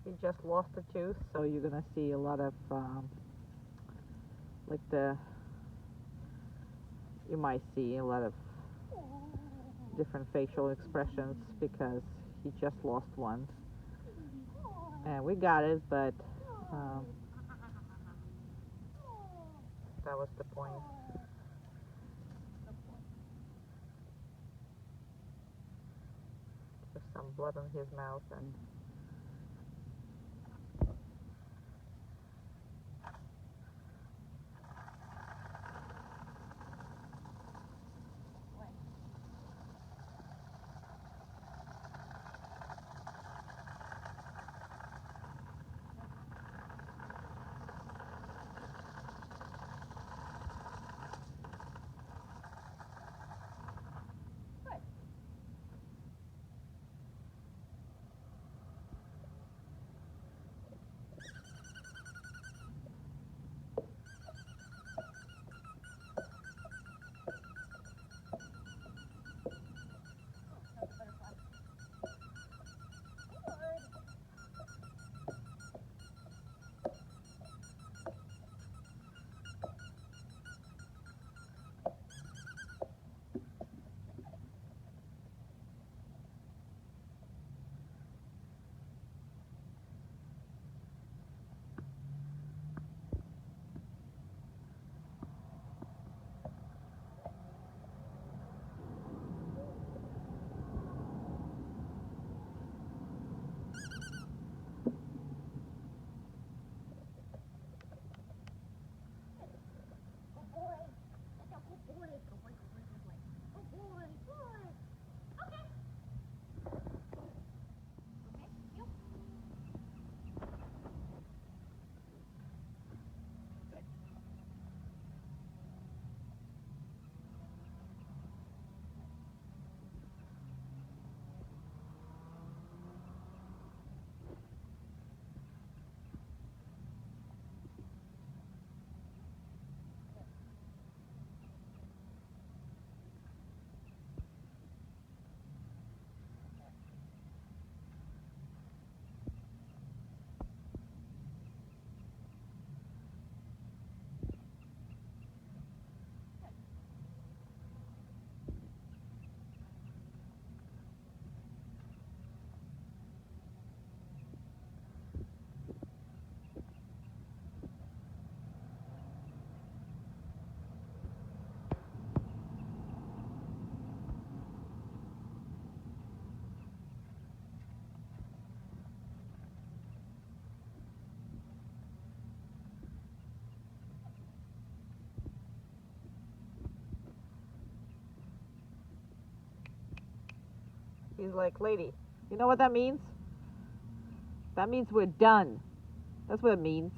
He just lost a tooth, so you're gonna see a lot of like you might see a lot of different facial expressions because he just lost one, and we got it, but um, that was the point. There's some blood on his mouth, and he's like, lady, you know what that means? That means we're done. That's what it means.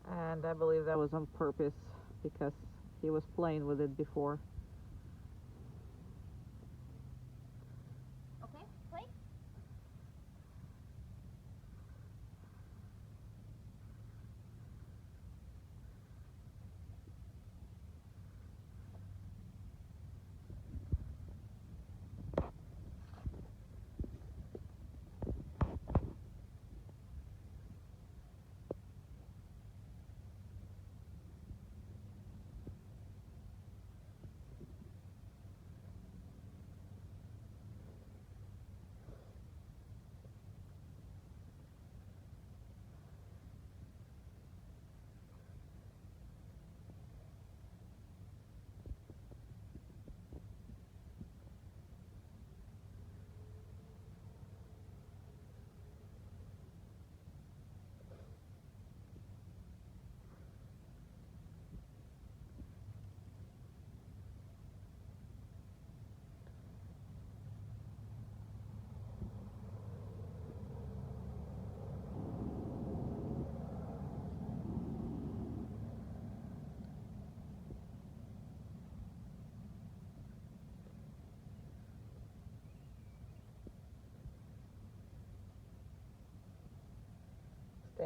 And I believe that was on purpose because he was playing with it before. Okay, play.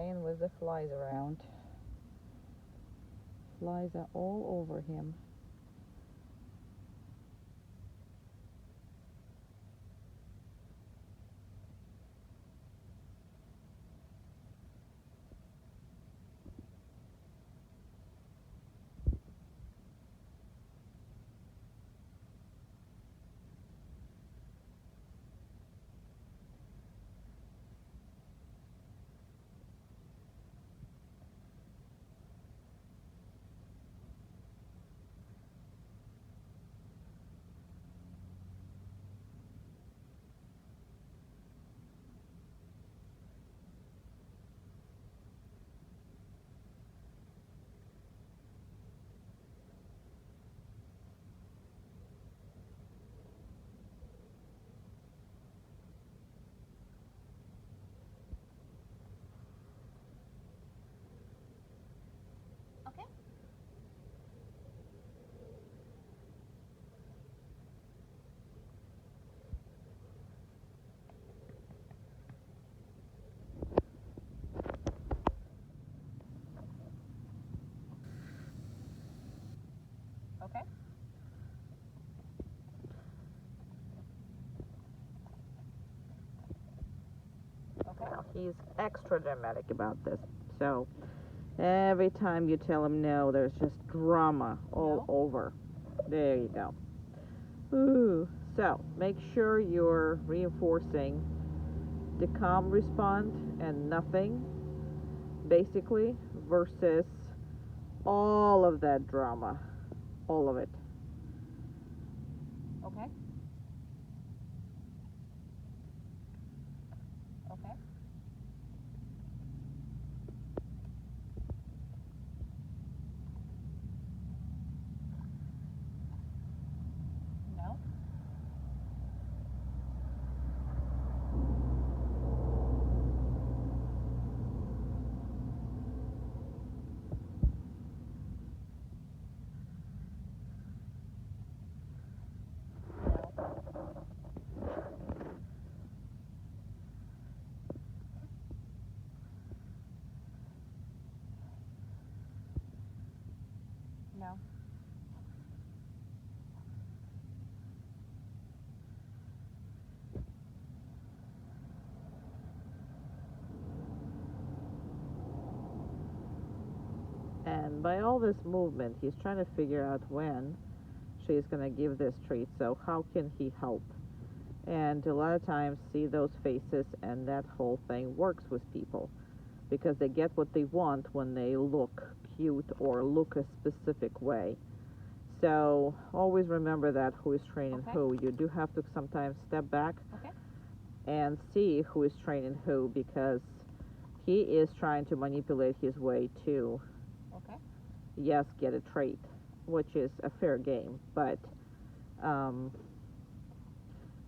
playing with the flies around. Flies are all over him. Okay. Okay. Okay. Now, he's extra dramatic about this. So every time you tell him no, there's just drama all No. over. There you go. Ooh. So make sure you're reinforcing the calm response and nothing, basically, versus all of that drama. All of it. Okay. Okay. No. No. And by all this movement, he's trying to figure out when she's going to give this treat. So how can he help? And a lot of times see those faces, and that whole thing works with people because they get what they want when they look cute or look a specific way. So always remember that who is training Okay. who. You do have to sometimes step back Okay. and see who is training who, because he is trying to manipulate his way to, Okay. yes, get a trait, which is a fair game. But um,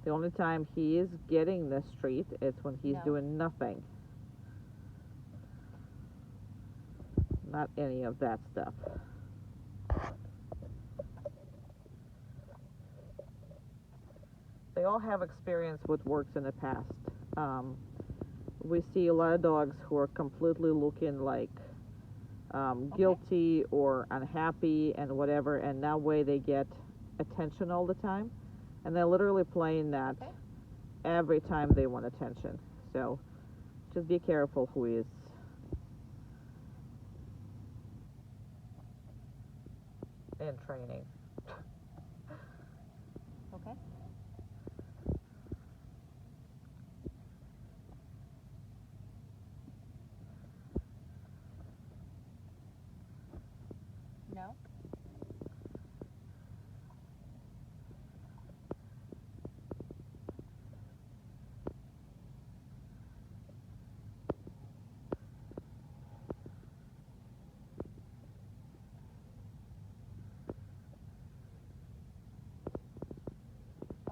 the only time he is getting this treat is when he's No. doing nothing. Not any of that stuff. They all have experience what works in the past. Um, we see a lot of dogs who are completely looking like Okay. guilty or unhappy and whatever, and that way they get attention all the time, and they're literally playing that Okay. every time they want attention. So just be careful who is in training. Okay. No.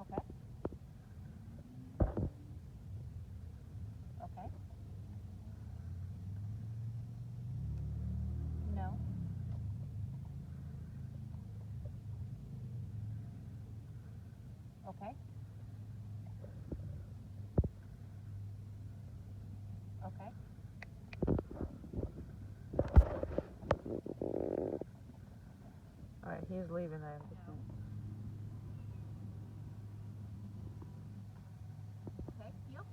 Okay. Okay. No. Okay. Okay. he's leaving, I understand. Okay, yep.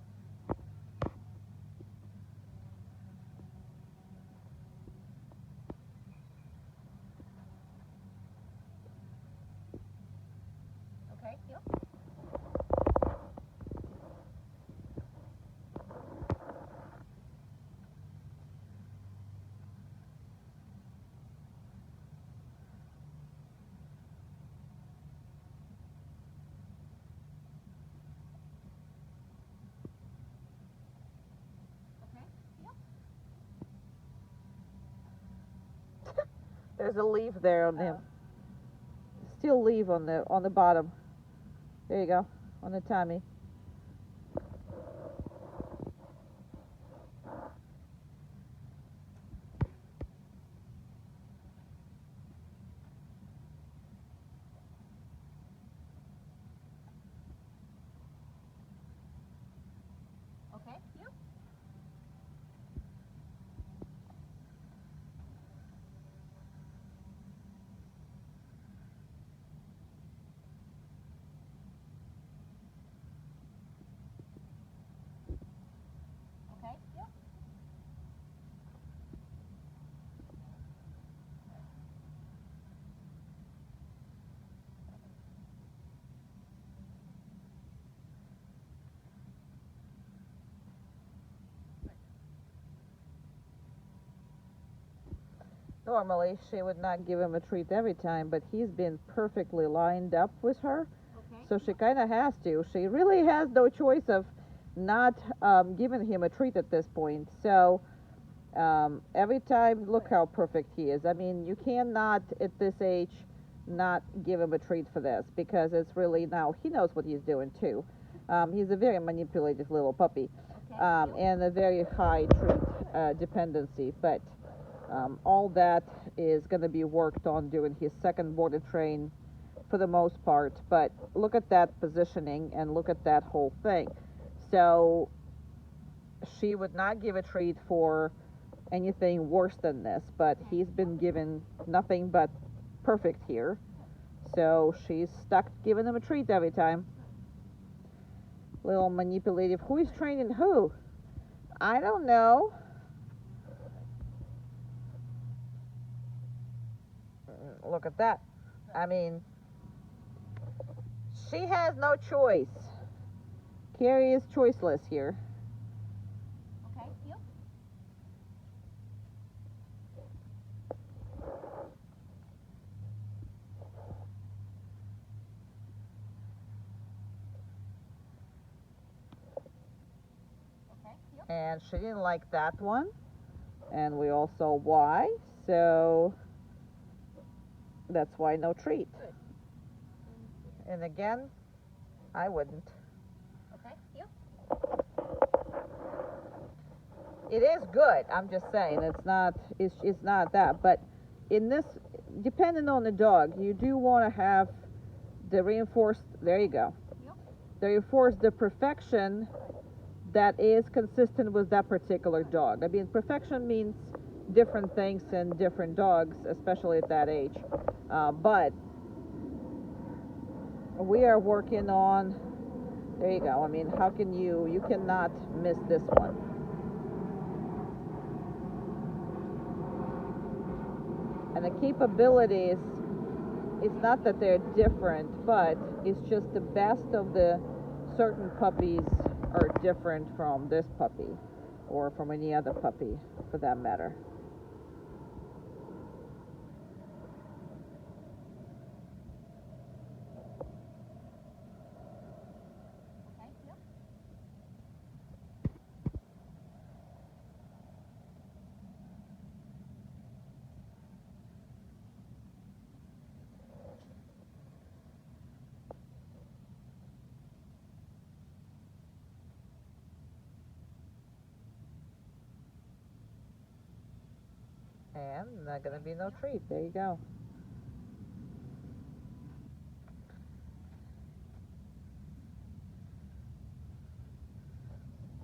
Okay, yep. Okay, yep. There's a leaf there on him. Still leaf on the bottom. There you go, on the tummy. Okay, yep. Okay, yep. Normally, she would not give him a treat every time, but he's been perfectly lined up with her. Okay. So she kind of has to. She really has no choice of not giving him a treat at this point. So every time, look how perfect he is. I mean, you cannot at this age not give him a treat for this because it's really now he knows what he's doing too. He's a very manipulative little puppy and a very high treat dependency. But all that is going to be worked on during his second board and train for the most part. But look at that positioning and look at that whole thing. So she would not give a treat for anything worse than this, but he's been given nothing but perfect here. So she's stuck giving him a treat every time. Little manipulative. Who is training who? I don't know. Look at that. I mean, she has no choice. Carrie is choiceless here. Okay, yep. Okay, yep. And she didn't like that one. And we all saw why. So that's why no treat. And again, I wouldn't. Okay, yep. It is good. I'm just saying it's not that. But in this, depending on the dog, you do want to have the reinforced. There you go. Yep. The reinforced the perfection that is consistent with that particular dog. I mean, perfection means different things in different dogs, especially at that age. But we are working on. There you go. I mean, how can you cannot miss this one. And the capabilities, it's not that they're different, but it's just the best of the certain puppies are different from this puppy or from any other puppy for that matter. Okay, yep. And not gonna be no treat. There you go.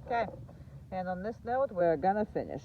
Okay, and on this note, we're gonna finish.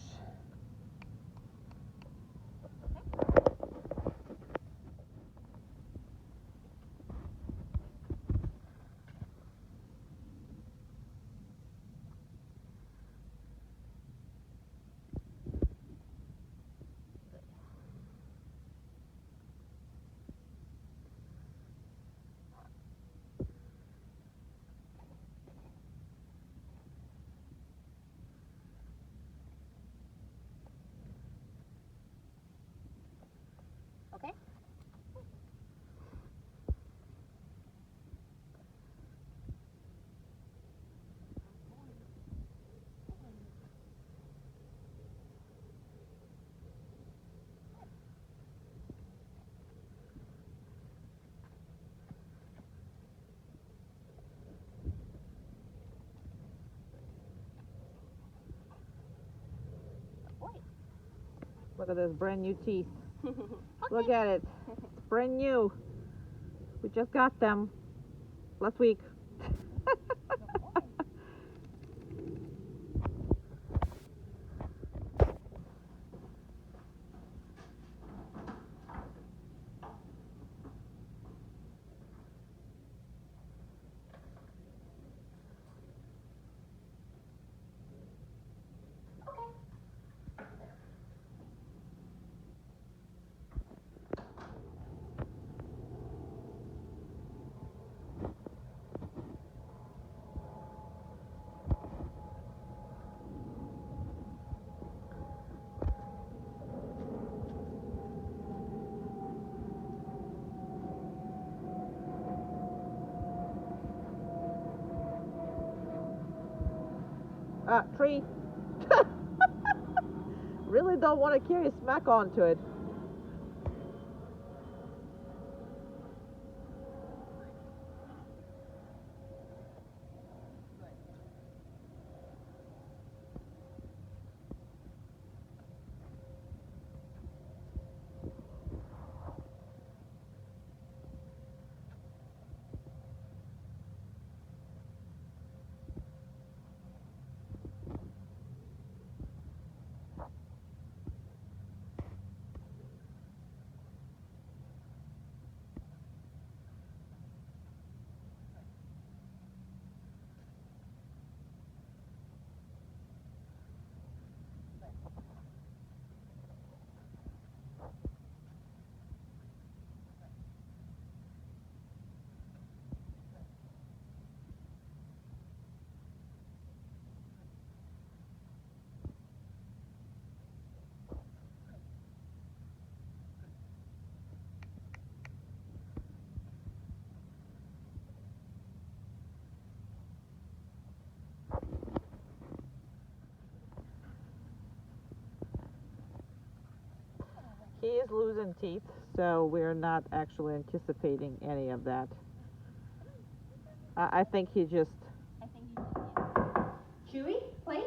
Look at this brand new teeth. Okay. Look at it. It's brand new. We just got them last week. Tree. Really don't want to carry smack onto it. He is losing teeth, so we're not actually anticipating any of that. I think he just... I think you did. Chewy, place.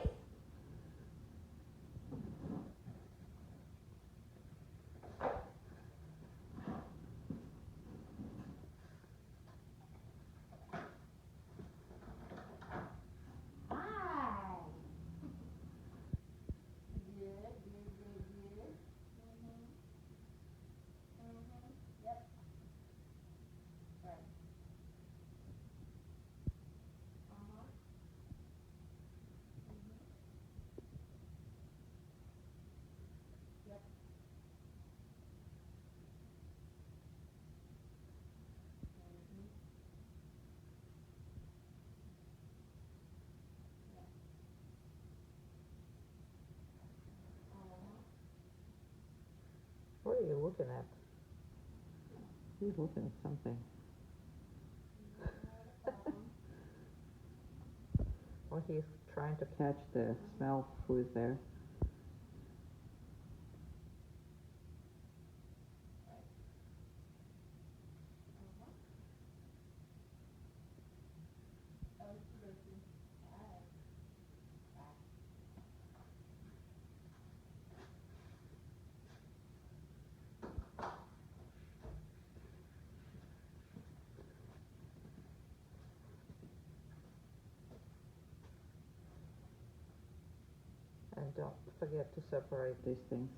Hi. Good. Yep. Right. Yep. What are you looking at? He's looking at something. Or he's trying to catch the smell of who is there. And don't forget to separate these things.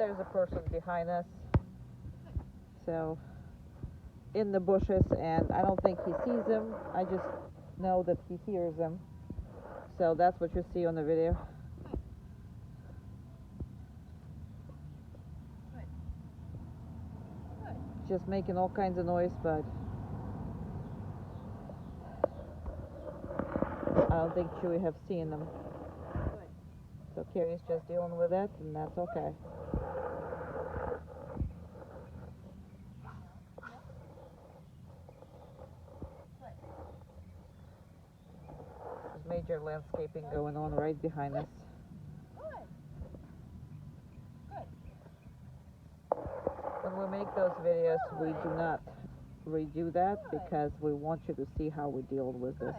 there's a person behind us. So, in the bushes, and I don't think he sees him. I just know that he hears him. So that's what you see on the video. Just making all kinds of noise, but I don't think Chewy have seen them. So Carrie's just dealing with it, and that's okay. There's major landscaping going on right behind us. When we make those videos, we do not redo that because we want you to see how we deal with this.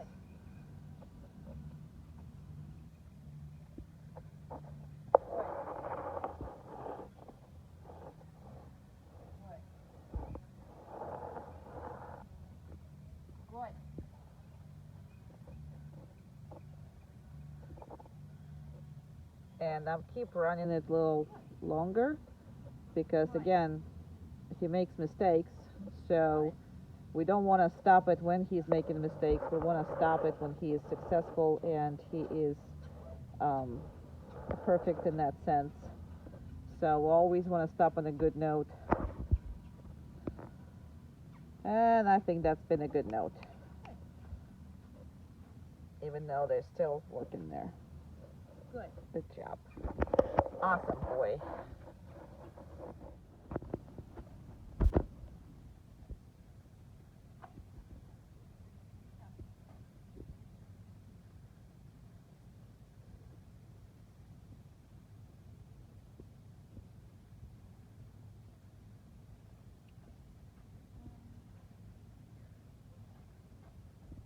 And I'll keep running it a little longer because again, he makes mistakes, so we don't want to stop it when he's making mistakes. We want to stop it when he is successful and he is perfect in that sense. So we always want to stop on a good note, and I think that's been a good note, even though there's still work in there. Good job. Awesome boy.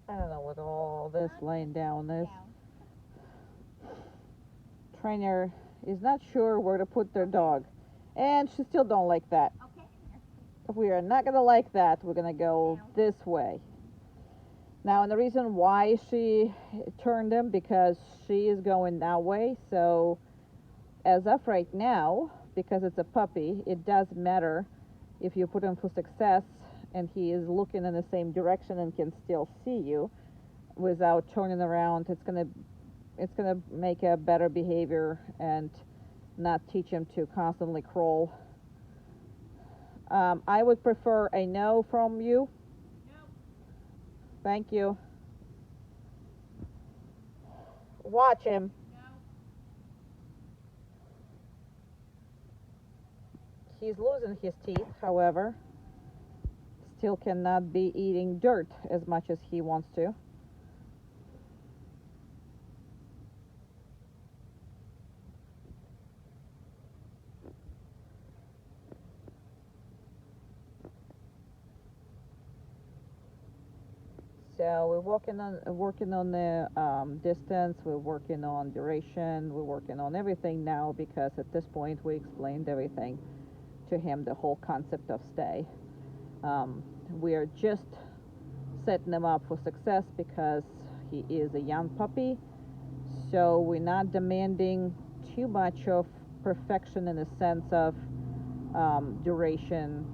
I don't know what all this laying down is. Trainer is not sure where to put their dog, and she still don't like that. Okay. If we are not gonna like that, we're gonna go this way. Now, and the reason why she turned him because she is going that way. So as of right now, because it's a puppy, it does matter if you put him for success and he is looking in the same direction and can still see you without turning around. It's gonna make a better behavior and not teach him to constantly crawl. I would prefer a no from you. No. Thank you. Watch him. No. He's losing his teeth, however. Still cannot be eating dirt as much as he wants to. So we're working on the distance. We're working on duration. We're working on everything now because at this point we explained everything to him, the whole concept of stay. We are just setting him up for success because he is a young puppy. So we're not demanding too much of perfection in the sense of duration,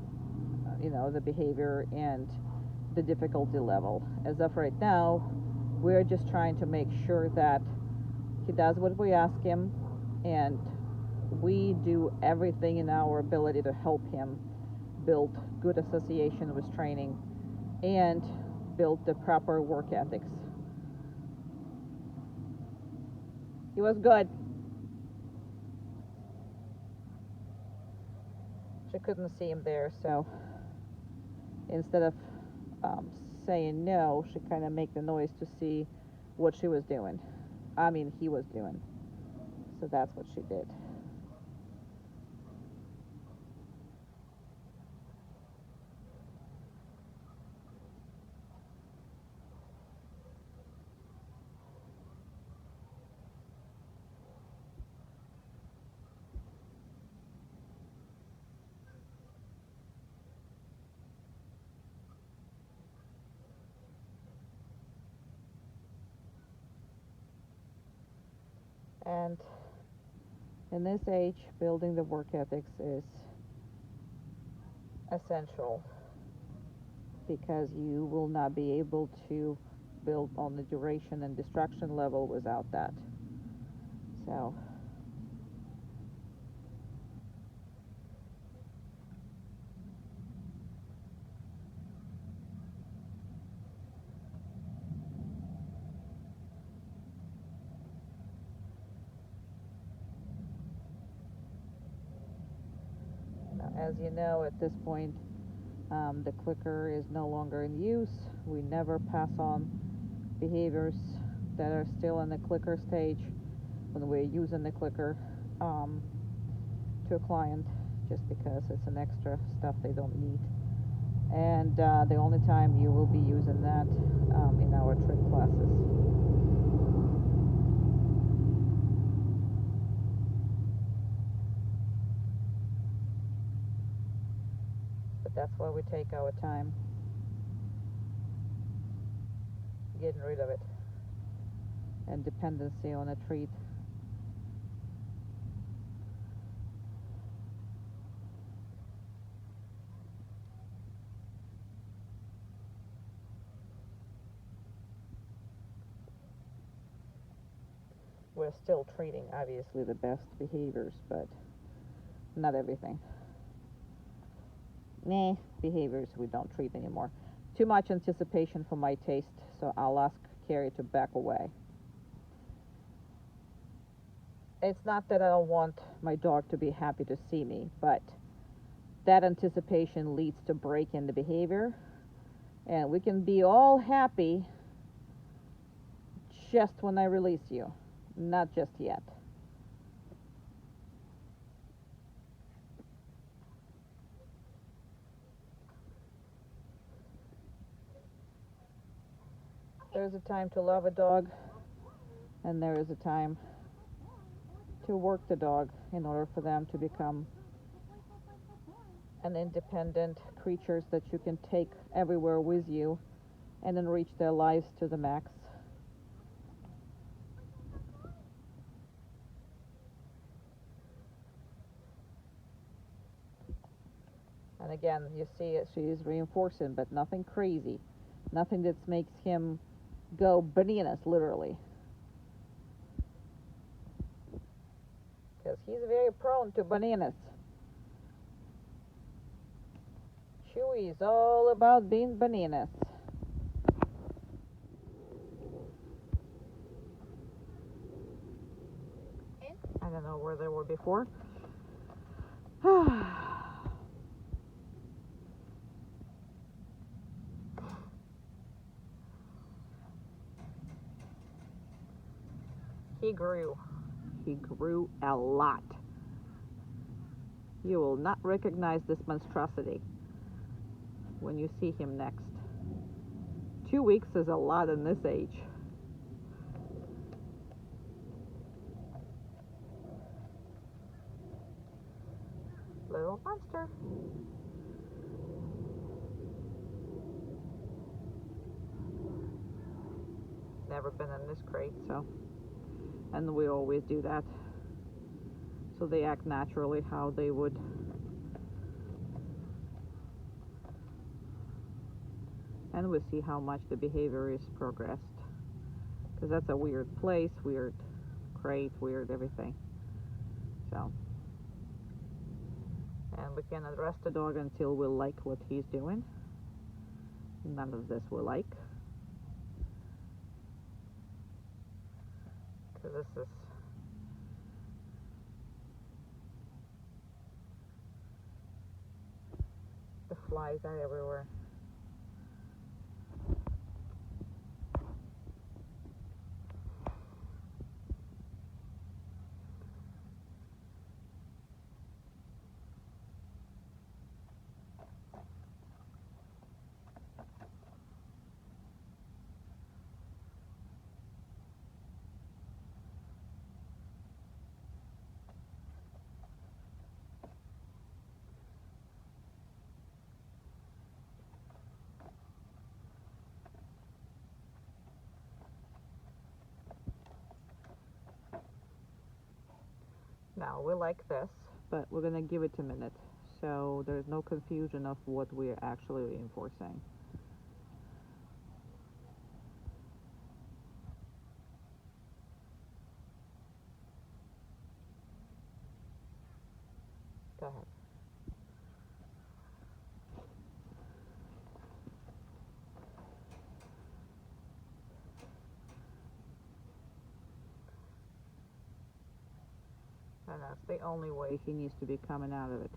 the behavior and the difficulty level. As of right now, we're just trying to make sure that he does what we ask him, and we do everything in our ability to help him build good association with training and build the proper work ethics. He was good. She couldn't see him there, so instead of saying no, she kind of made the noise to see what she was doing. He was doing. So that's what she did. And In this age, building the work ethics is essential because you will not be able to build on the duration and destruction level without that. So now, as you know, at this point, the clicker is no longer in use. We never pass on behaviors that are still in the clicker stage when we're using the clicker to a client, just because it's an extra stuff they don't need. And the only time you will be using that in our trick classes. But that's why we take our time getting rid of it and dependency on a treat. We're still treating, obviously, the best behaviors, but not everything. Behaviors we don't treat anymore. Too much anticipation for my taste, so I'll ask Carrie to back away. It's not that I don't want my dog to be happy to see me, but that anticipation leads to break in the behavior, and we can be all happy just when I release you. Not just yet. There's a time to love a dog, and there is a time to work the dog in order for them to become an independent creatures that you can take everywhere with you and enrich their lives to the max. And again, you see it, she is reinforcing, but nothing crazy. Nothing that makes him go bananas, literally. Because he's very prone to bananas. Chewy is all about being bananas. I don't know where they were before. He grew. He grew a lot. You will not recognize this monstrosity when you see him next. 2 weeks is a lot in this age. Little monster. Never been in this crate, so. And we always do that. So they act naturally how they would. And we see how much the behavior is progressed. Because that's a weird place, weird crate, weird everything. So. And we cannot rest the dog until we like what he's doing. None of this we like. Because this is the flies are everywhere. now. We like this, but we're gonna give it a minute so there's no confusion of what we're actually reinforcing. Go ahead. And that's the only way he needs to be coming out of it.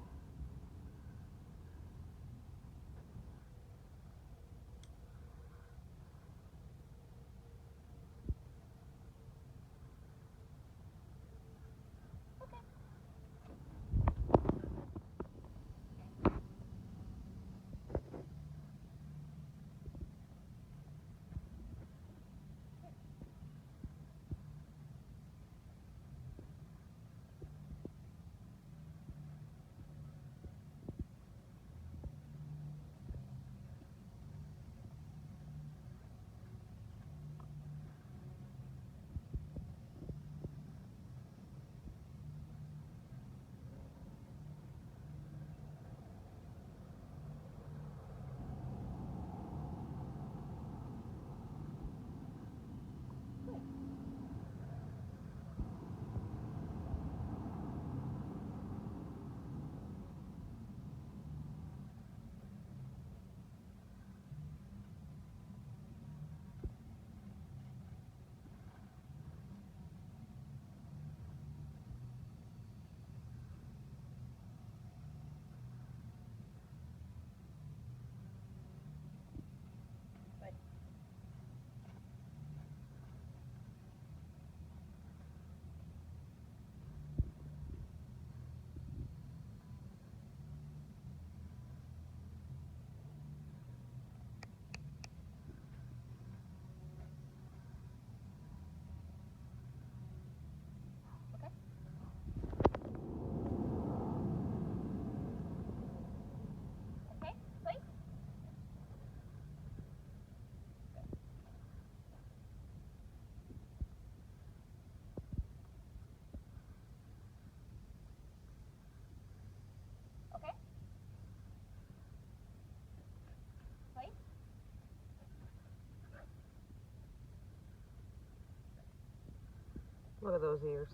Look at those ears.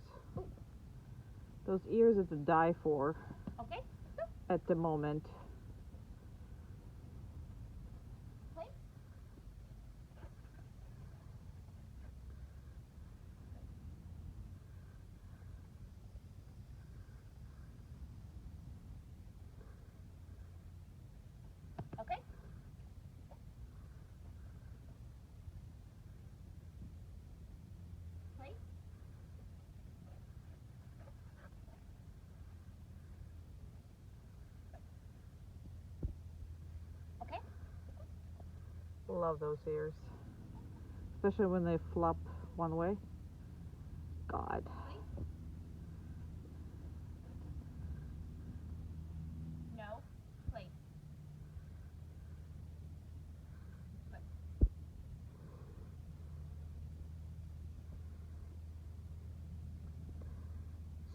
Those ears are to die for. Okay. At the moment. Play. Okay. Play. Okay. Love those ears. Especially when they flop one way. God. Play. No. Play.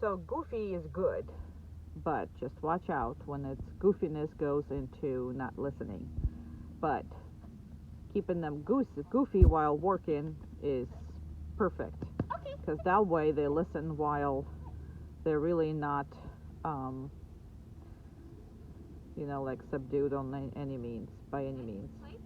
So goofy is good, but just watch out when its goofiness goes into not listening. But keeping them goofy while working is perfect. Okay. Because that way they listen while they're really not, like subdued on any means, by any means. Play.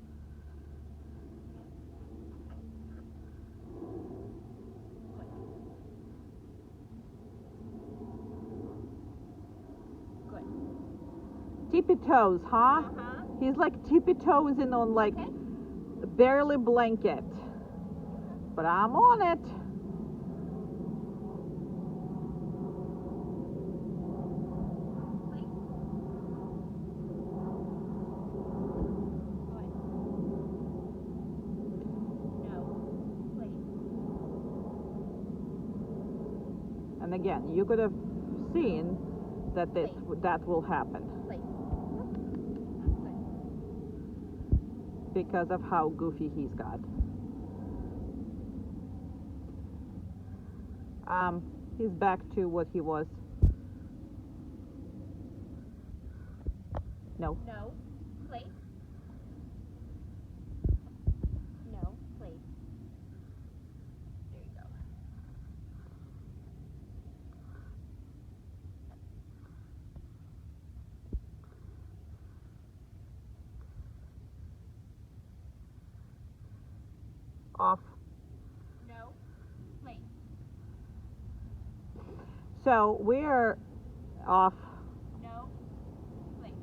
Good. Tippy toes, huh? Uh-huh. He's like tippy toes in on like Okay. barely blanket. But I'm on it. Play. Good. No. Play. And again, you could have seen that that will happen Play. Good. because of how goofy he's got. He's back to what he was No. No. Plate. No. Plate. There you go. Off. No. Plate. So we're off. No. Plate.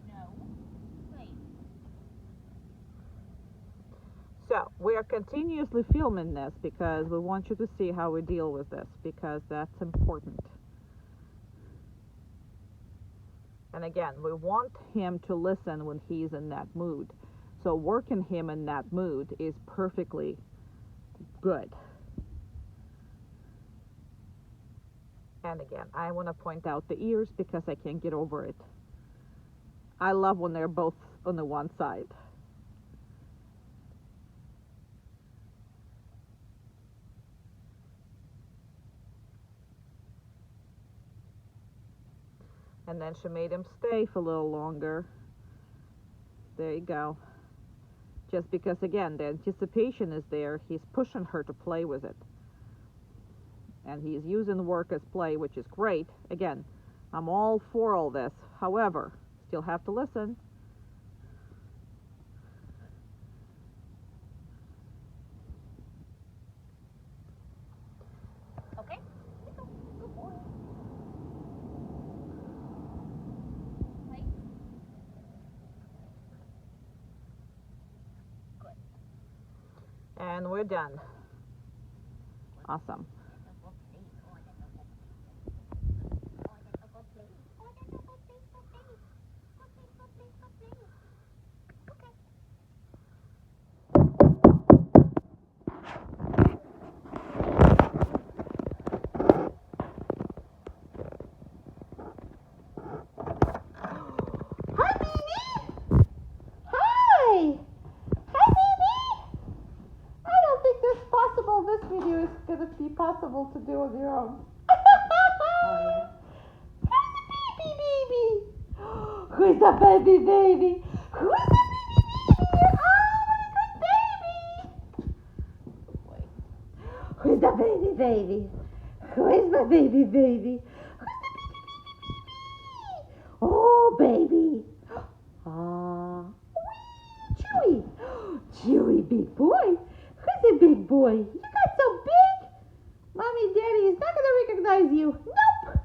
No. Plate. So we're continuously filming this because we want you to see how we deal with this, because that's important. And again, we want him to listen when he's in that mood. So working him in that mood is perfectly good. And again, I want to point out the ears because I can't get over it. I love when they're both on the one side. And then she made him stay for a little longer. There you go. Just because, again, the anticipation is there, he's pushing her to play with it. And he's using work as play, which is great. Again, I'm all for all this. However, still have to listen. Okay. Go. Good boy. Plate. Good. And we're done. Awesome. Hi, baby! Hi! Hi, baby! I don't think this possible. This video is gonna be possible to do on your own. Oh, Who's the baby? Who's the baby baby? Who's the baby baby? Oh, my good baby! Who's the baby baby? Who is my baby baby? Who's the baby baby? Oh, baby! Ah, Chewy! Chewy, big boy! Who's a big boy? You got so big! Mommy and Daddy is not gonna recognize you. Nope!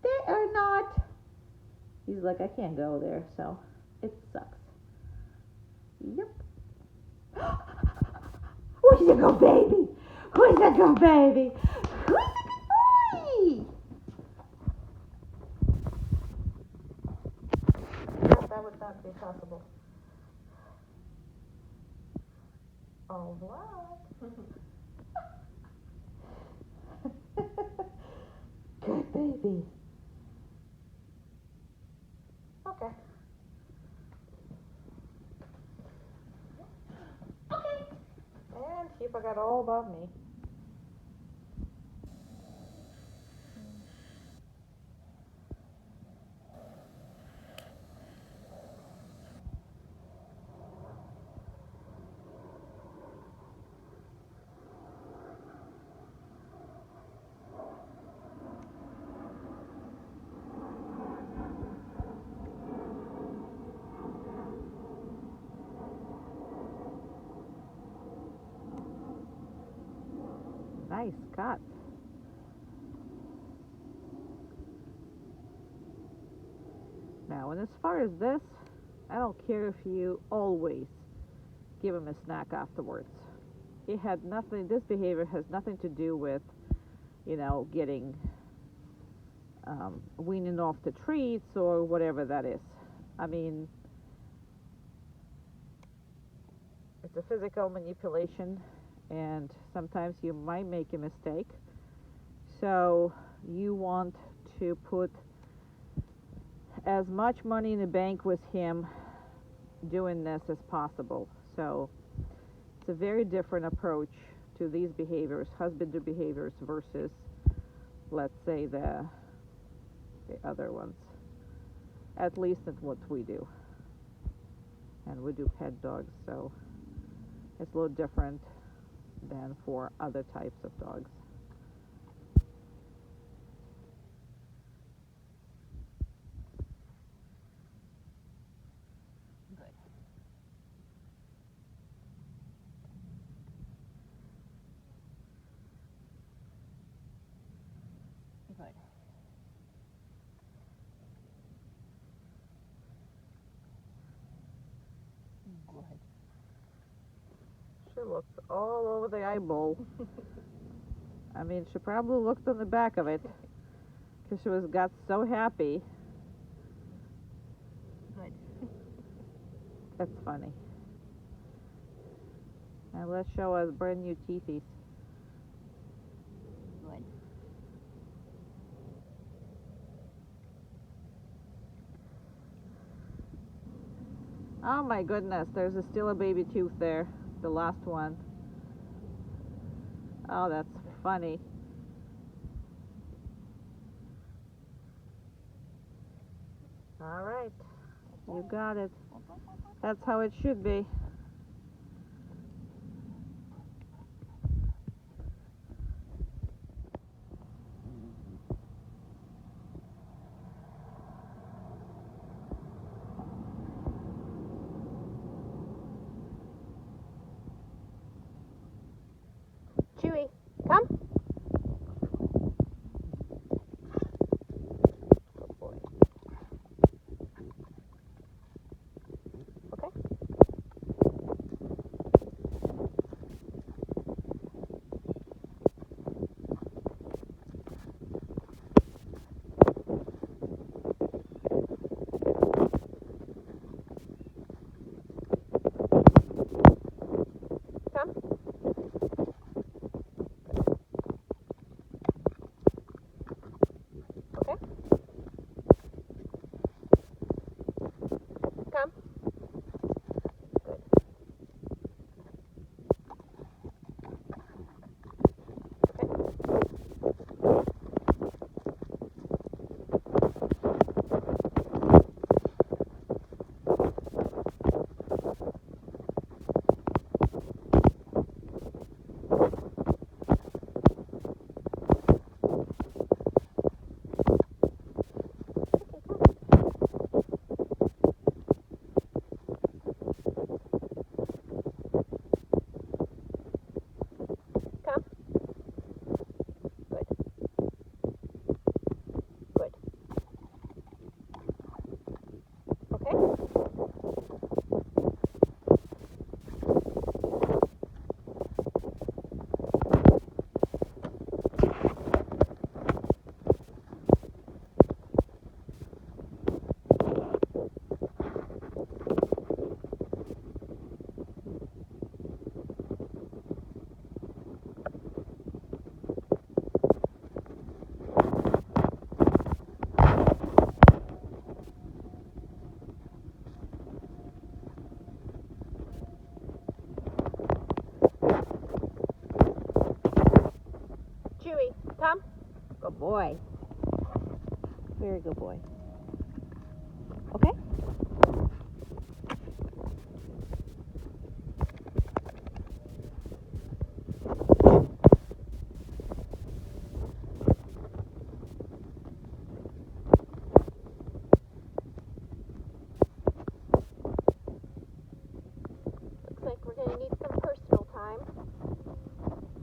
They are not. He's like, I can't go there, so it sucks. Yep. Who's the good baby? Who's the good baby? Who's the good boy? Yeah, that would not be possible. All right. Good baby. Okay. Okay. And she forgot all about me. Nice cut. Now, and as far as this, I don't care if you always give him a snack afterwards. It had nothing, this behavior has nothing to do with, getting, weaning off the treats or whatever that is. I mean, it's a physical manipulation, and sometimes you might make a mistake. So you want to put as much money in the bank with him doing this as possible. So it's a very different approach to these behaviors, husbandry behaviors, versus, let's say, the the other ones. At least that's what we do. And we do pet dogs, so it's a little different than for other types of dogs. Good. Good. Good. She looked all over the eyeball. I mean, she probably looked on the back of it because she got so happy. Good. That's funny. And let's show us brand new teethies. Good. Oh my goodness, there's still a baby tooth there, the last one. Oh, that's funny. All right, you got it. That's how it should be. Chewy, come. Good boy. Okay. Come. Okay. Come. Good. Come. Good. Good. Okay. Chewy, come. Good boy. Very good boy. Okay? Looks like we're going to need some personal time.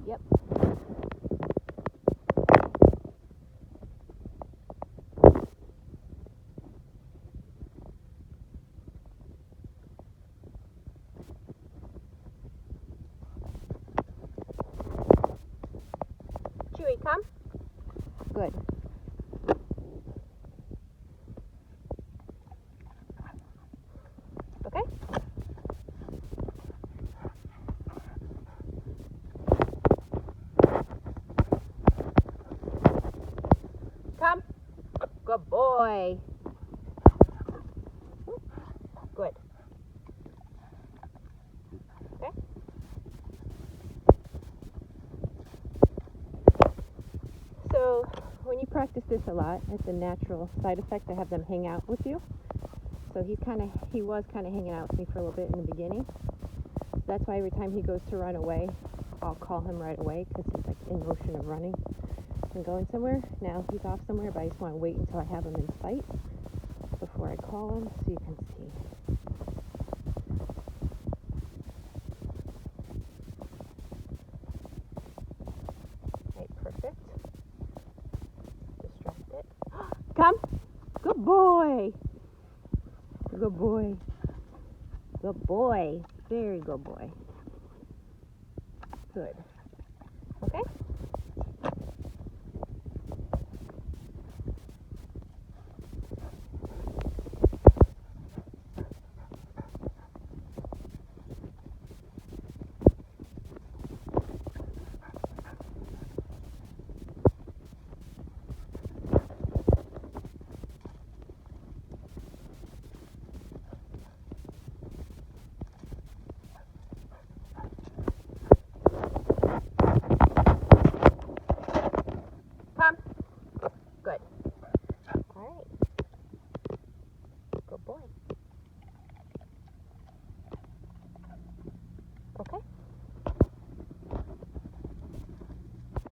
Yep. Chewy, come. Good. Okay? Come. Good boy. Good. Okay? So, when you practice this this a lot. It's a natural side effect to have them hang out with you. So he was kind of hanging out with me for a little bit in the beginning. That's why every time he goes to run away, I'll call him right away because he's like in motion of running and going somewhere. Now he's off somewhere, but I just want to wait until I have him in sight before I call him so you can see. Okay, perfect. Distract it. Come! Good boy! Good boy. Good boy. Very good boy. Good. Okay? Come. Good. All right. Good boy. Okay.